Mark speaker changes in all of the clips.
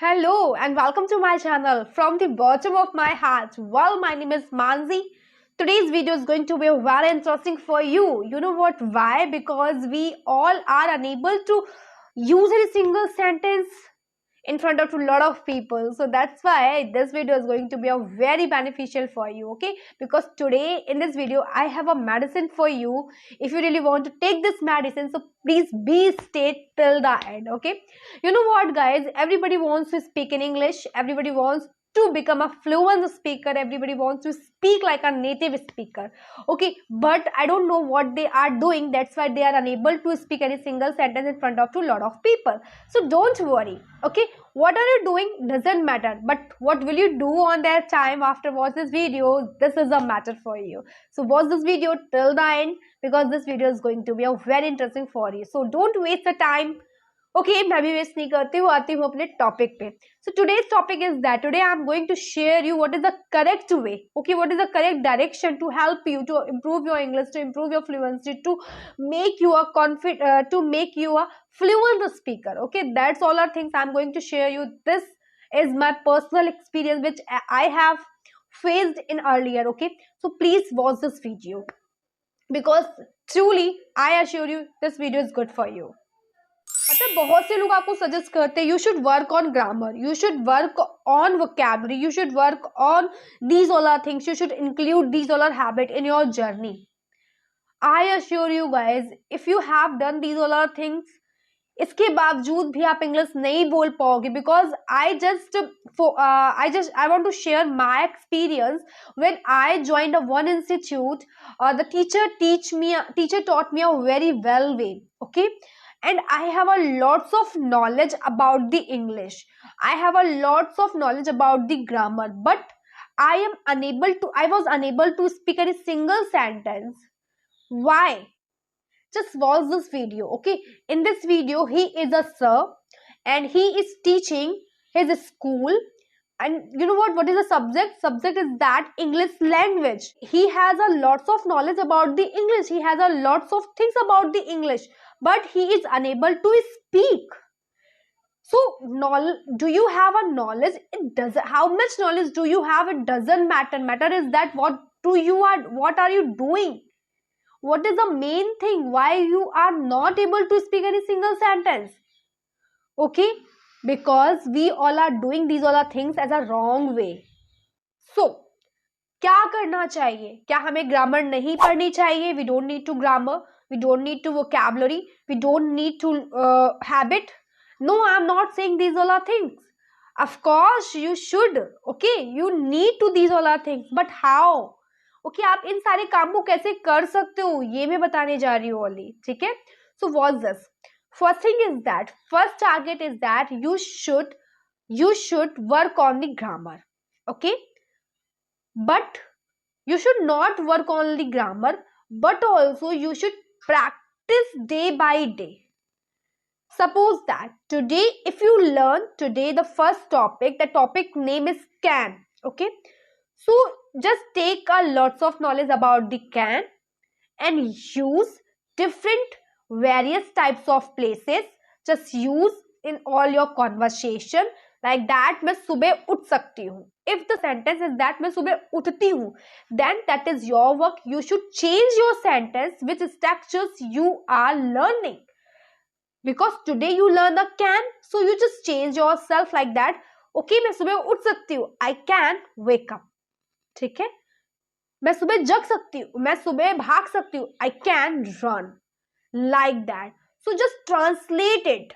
Speaker 1: Hello and welcome to my channel from the bottom of my heart. Well, my name is Manzi. Today's video is going to be very interesting for you. You know what? Why? Because we all are unable to use a single sentence in front of a lot of people, so that's why this video is going to be a very beneficial for you. Okay, because today in this video I have a medicine for you. If you really want to take this medicine, so please be stay till the end. Okay, you know what, guys, everybody wants to speak in English, everybody wants to become a fluent speaker, everybody wants to speak like a native speaker. Okay, but I don't know what they are doing, that's why they are unable to speak any single sentence in front of a lot of people. So don't worry. Okay, what are you doing doesn't matter, but what will you do on that time after watch this video, this is a matter for you. So watch this video till the end, because this video is going to be a very interesting for you. So don't waste the time. Okay, मैं भी waste नहीं करती हूँ, आती हूँ अपने topic पे. So today's topic is that today I'm going to share you what is the correct way. Okay, what is the correct direction to help you to improve your English, to improve your fluency, to make you a fluent speaker. Okay, that's all are things I'm going to share you. This is my personal experience which I have faced in earlier. Okay, so please watch this video, because truly I assure you this video is good for you. मतलब बहुत से लोग आपको suggest करते हैं you should work on grammar, you should work on vocabulary, you should work on these all are things, you should include these all are habit in your journey. I assure you guys, if you have done these all are things, इसके बावजूद भी आप English नहीं बोल पाओगे. Because I want to share my experience when I joined a one institute. The teacher taught me a very well way. Okay, and I have a lots of knowledge about the English, I have a lots of knowledge about the grammar, but I was unable to speak any single sentence. Why? Just watch this video. Okay, in this video he is a sir and he is teaching his school. And you know what is the subject is that English language. He has a lots of knowledge about the English, he has a lots of things about the English, but he is unable to speak. So do you have a knowledge? It does. How much knowledge do you have? It doesn't matter is that what are you doing? What is the main thing why you are not able to speak any single sentence? Okay, because we all are doing these all are things as a wrong way. So क्या करना चाहिए? क्या हमें grammar नहीं पढ़नी चाहिए? We don't need to grammar, we don't need to vocabulary, we don't need to habit. No, I'm not saying these all are things. Of course you should. Okay, you need to these all are things, but how? Okay, आप इन सारे काम को कैसे कर सकते हो ये मैं बताने जा रही हूँ ओनली. ठीक है, so what's this? First thing is that first target is that you should work on the grammar. Okay, but you should not work on the grammar, but also you should practice day by day. Suppose that today, if you learn today the first topic, the topic name is can. Okay, so just take a lots of knowledge about the can and use different various types of places. Just use in all your conversation. Like that, मैं सुबह उठ सकती हूँ. If the sentence is that मैं सुबह उठती हूँ, then that is your work. You should change your sentence which structures you are learning. Because today you learn the can, so you just change yourself like that. Okay, मैं सुबह उठ सकती हूँ. I can wake up. ठीक है, मैं सुबह जग सकती हूँ, मैं सुबह भाग सकती हूँ. I can run. Like that. So just translate it.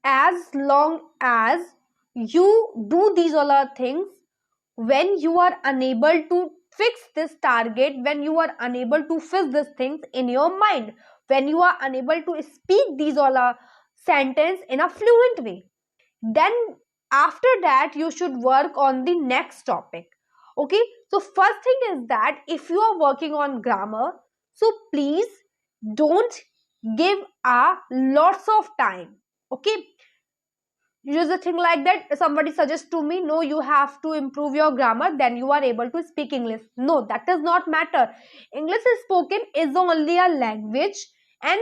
Speaker 1: As long as you do these all are things, when you are unable to fix this target, when you are unable to fix these things in your mind, when you are unable to speak these all are sentence in a fluent way, then after that you should work on the next topic. Okay, so first thing is that if you are working on grammar, so please don't give a lots of time. Okay, use a thing like that. Somebody suggests to me, no, you have to improve your grammar, then you are able to speak English. No, that does not matter. English is spoken is only a language. And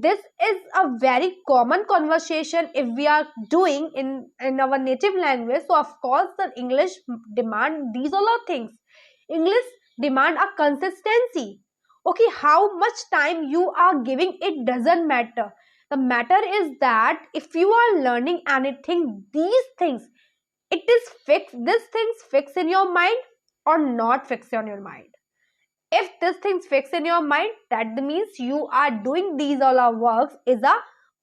Speaker 1: this is a very common conversation if we are doing in our native language. So of course the English demand these all are things. English demand a consistency. Okay, how much time you are giving, it doesn't matter. The matter is that if you are learning anything, these things, it is fixed, these things fix in your mind or not fix in your mind. If these things fix in your mind, that means you are doing these all our works is a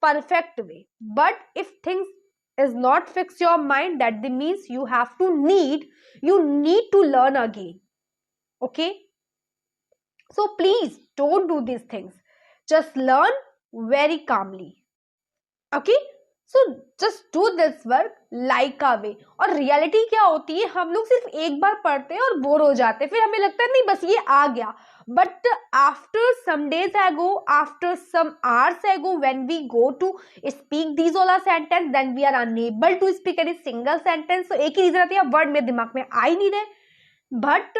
Speaker 1: perfect way. But if things is not fix your mind, that means you have to you need to learn again. Okay, so please don't do these things, just learn very calmly. Okay, so just do this work like a way. और reality क्या होती है, हम लोग सिर्फ एक बार पढ़ते हैं और बोर हो जाते हैं, फिर हमें लगता है नहीं बस ये आ गया. But after some days ago, after some hours ago, when we go to speak these all sentence, then we are unable to speak any single sentence. तो एक ही रीजन आती है, वर्ड मेरे दिमाग में आ ही नहीं रहे. But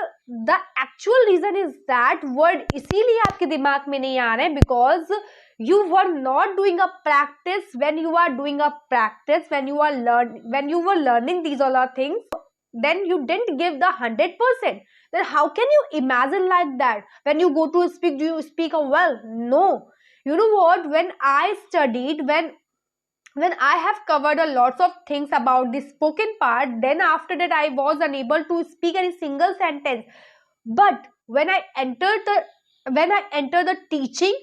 Speaker 1: the actual reason is that word इसीलिए आपके दिमाग में नहीं आ रहे हैं because you were not doing a practice. When you are doing a practice, when you were learning these all are things, then you didn't give the 100%. Then how can you imagine like that? When you go to speak, do you speak well? No. You know what, when I studied, when I have covered a lots of things about the spoken part, then after that I was unable to speak any single sentence. But when I entered the teaching,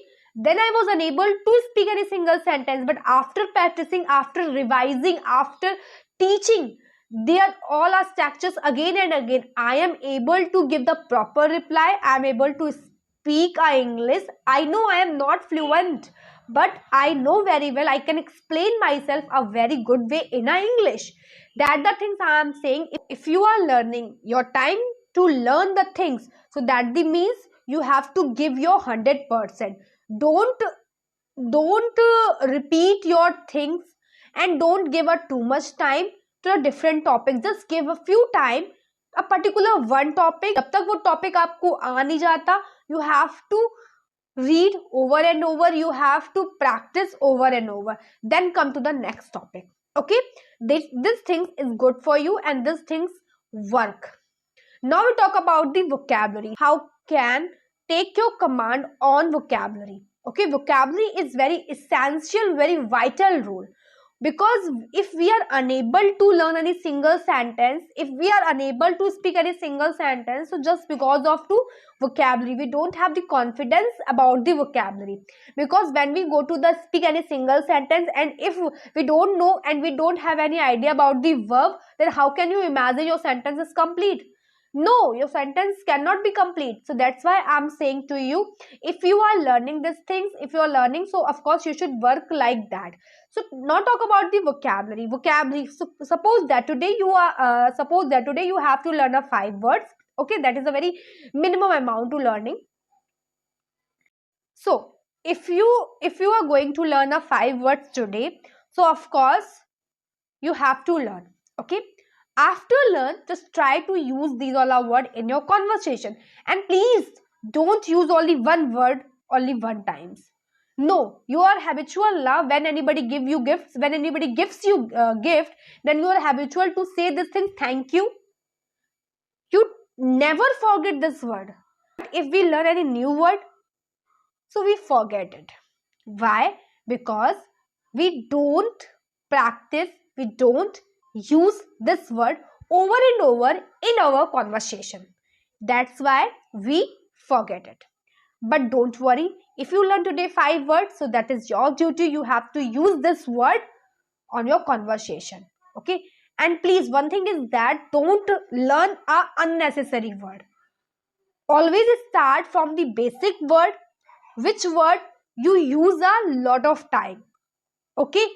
Speaker 1: then I was unable to speak any single sentence. But after practicing, after revising, after teaching, they are all are structures again and again, I am able to give the proper reply. I am able to speak English. I know I am not fluent, but I know very well I can explain myself a very good way in English. That the things I am saying. If you are learning, your time to learn the things, so that the means you have to give your 100%. Don't repeat your things and don't give a too much time to a different topic. Just give a few time a particular one topic. जब तक वो topic आपको आ नहीं जाता, you have to read over and over, you have to practice over and over, then come to the next topic. Okay, this thing is good for you and these things work. Now we talk about the vocabulary. How can take your command on vocabulary. Okay, vocabulary is very essential, very vital role, because if we are unable to learn any single sentence, if we are unable to speak any single sentence, so just because of the vocabulary, we don't have the confidence about the vocabulary. Because when we go to the speak any single sentence, and if we don't know and we don't have any idea about the verb, then how can you imagine your sentence is complete? No, your sentence cannot be complete. So that's why I'm saying to you, if you are learning these things, if you are learning, so of course you should work like that. So now talk about the vocabulary. So, suppose that today you have to learn 5 words. Okay, that is a very minimum amount to learning. So if you are going to learn 5 words today, so of course you have to learn. Okay, after learn, just try to use these all our words in your conversation, and please don't use only one word only one times. No, you are habitual now. When anybody give you gifts, when anybody gives you gift, then you are habitual to say this thing, thank you. You never forget this word. If we learn any new word, so we forget it. Why? Because we don't practice, we don't use this word over and over in our conversation. That's why we forget it. But don't worry, if you learn today 5 words, so that is your duty. You have to use this word on your conversation. Okay, and please, one thing is that don't learn a unnecessary word. Always start from the basic word, which word you use a lot of time. Okay,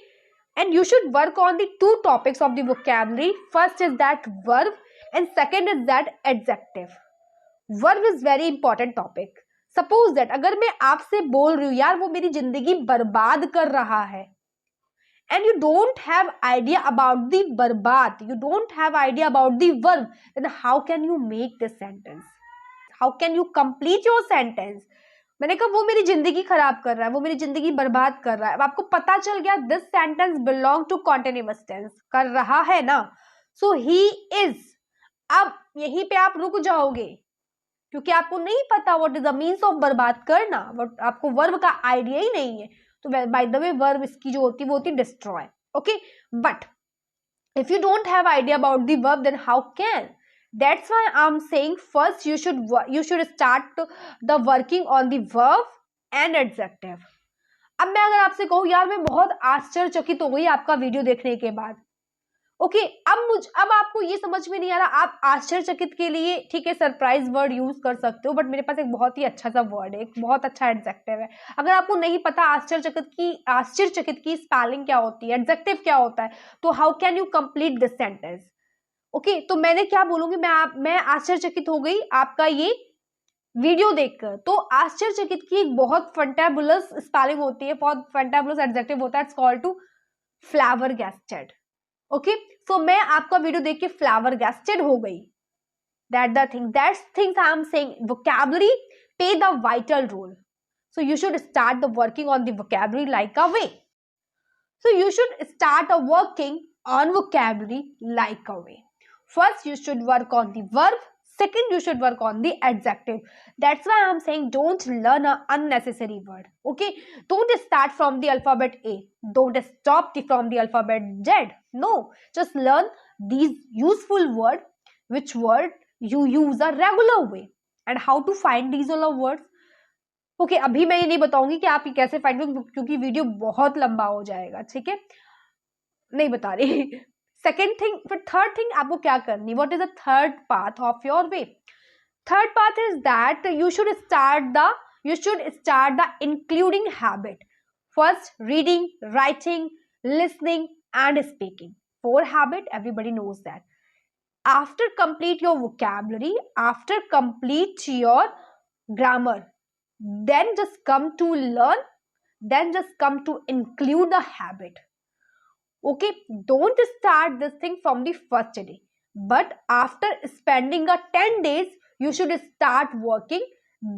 Speaker 1: and you should work on the 2 topics of the vocabulary. First is that verb, and second is that adjective. Verb is very important topic. Suppose that अगर मैं आपसे बोल रही हूँ यार वो मेरी जिंदगी बर्बाद कर रहा है, and you don't have idea about the बर्बाद, you don't have idea about the verb, then how can you make this sentence? How can you complete your sentence? मैंने कहा वो मेरी जिंदगी खराब कर रहा है, वो मेरी जिंदगी बर्बाद कर रहा है। अब आपको पता चल गया this sentence belong to continuous tense, कर रहा है ना, सो ही इज। अब यहीं पे आप रुक जाओगे क्योंकि आपको नहीं पता what is the means of बर्बाद करना, आपको वर्ब का आइडिया ही नहीं है। तो बाय द वे वर्ब इसकी जो होती है वो होती है destroy, okay. But if you don't have idea about the verb, then how can? That's why I'm saying first you should start the working on the verb and adjective. अब मैं अगर आपसे कहूँ यार मैं बहुत आश्चर्यचकित हो गई आपका वीडियो देखने के बाद, ओके। अब आपको ये समझ में नहीं आ रहा, आप आश्चर्यचकित के लिए ठीक है सरप्राइज वर्ड यूज कर सकते हो, बट मेरे पास एक बहुत ही अच्छा सा वर्ड है, एक बहुत अच्छा एडजेक्टिव है। अगर आपको नहीं पता आश्चर्यचकित की स्पेलिंग क्या होती है, एडजेक्टिव क्या होता है, तो how can you complete this sentence, okay. तो मैंने क्या बोलूंगी, मैं आश्चर्यचकित हो गई आपका ये वीडियो देखकर। तो आश्चर्यचकित की एक बहुत फंटेबुलस स्पेलिंग होती है, बहुत फंटेबुलस एडजेक्टिव होता है, इट्स कॉल्ड टू फ्लाबरगैस्टेड, ओके। सो मैं आपका वीडियो देख के फ्लाबरगैस्टेड हो गई। That's things I am saying. Vocabulary play the vital role. So you should start the working on the vocabulary like a way. So you should start working on vocabulary like a way. First, you should work on the verb. Second, you should work on the adjective. That's why I'm saying don't learn an unnecessary word. Okay? Don't start from the alphabet A. Don't stop from the alphabet Z. No. Just learn these useful words, which word you use a regular way, and how to find these all words. Okay अभी मैं ये नहीं बताऊंगी कि आप ये कैसे find करो क्योंकि वीडियो बहुत लंबा हो जाएगा, ठीक है, नहीं बता रही। सेकेंड थिंग, फिर थर्ड थिंग आपको क्या करनी, what is the third path of your way? Third path is that you should start the including habit. First, reading, writing, listening and speaking. 4 habit, everybody knows that. After complete your vocabulary, after complete your grammar, then just come to learn, then just come to include the habit. Okay, don't start this thing from the first day, but after spending a 10 days you should start working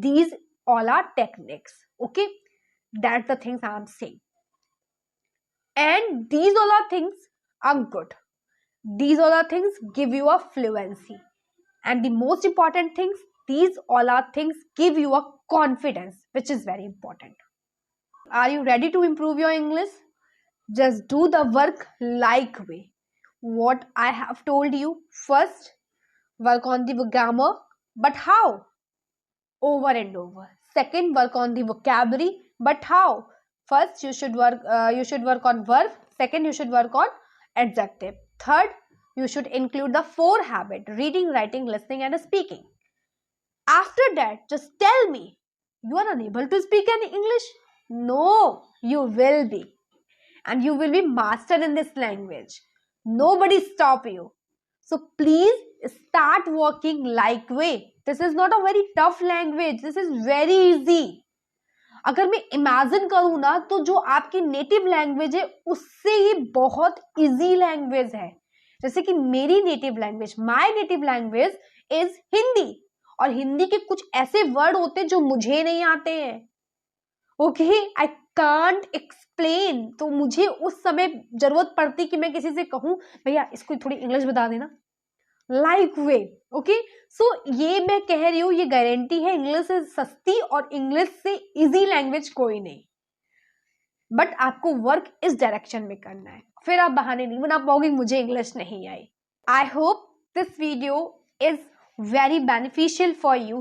Speaker 1: these all are techniques, okay. That's the things I am saying, and these all are things are good. These all are things give you a fluency, and the most important things, these all are things give you a confidence, which is very important. Are you ready to improve your English? Just do the work like way. What I have told you, first work on the grammar, but how? Over and over. Second, work on the vocabulary, but how? First you should work on verb. Second, you should work on adjective. Third, you should include the 4 habit: reading, writing, listening and speaking. After that, just tell me, you are unable to speak any English? No, you will be. And you will be master in this language. Nobody stop you. So please start working like way. This is not a very tough language. This is very easy. अगर मैं imagine करूँ ना तो जो आपकी native language है उससे ये बहुत इजी लैंग्वेज है। जैसे कि मेरी native language, my native language is Hindi, और हिंदी के कुछ ऐसे वर्ड होते हैं जो मुझे नहीं आते हैं, ओके, आई कांट एक्सप्लेन। तो मुझे उस समय जरूरत पड़ती कि मैं किसी से कहूँ भैया इसको थोड़ी इंग्लिश बता देना, लाइक वे, ओके। सो ये मैं कह रही हूँ, ये गारंटी है इंग्लिश से सस्ती और इंग्लिश से इजी लैंग्वेज कोई नहीं, बट आपको वर्क इस डायरेक्शन में करना है, फिर आप बहाने नहीं बना पाओगे मुझे इंग्लिश नहीं आई। I hope this video is very beneficial for you.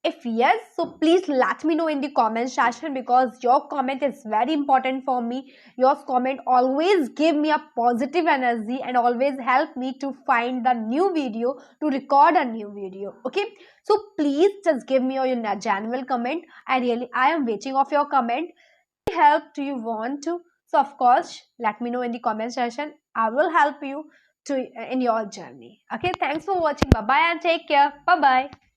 Speaker 1: If yes, so please let me know in the comment section, because your comment is very important for me. Your comment always give me a positive energy and always help me to find the new video, to record a new video, okay. So please just give me your genuine comment. I am waiting of your comment. Help do you want to? So of course let me know in the comment section. I will help you to in your journey, okay. Thanks for watching. Bye bye and take care. Bye bye.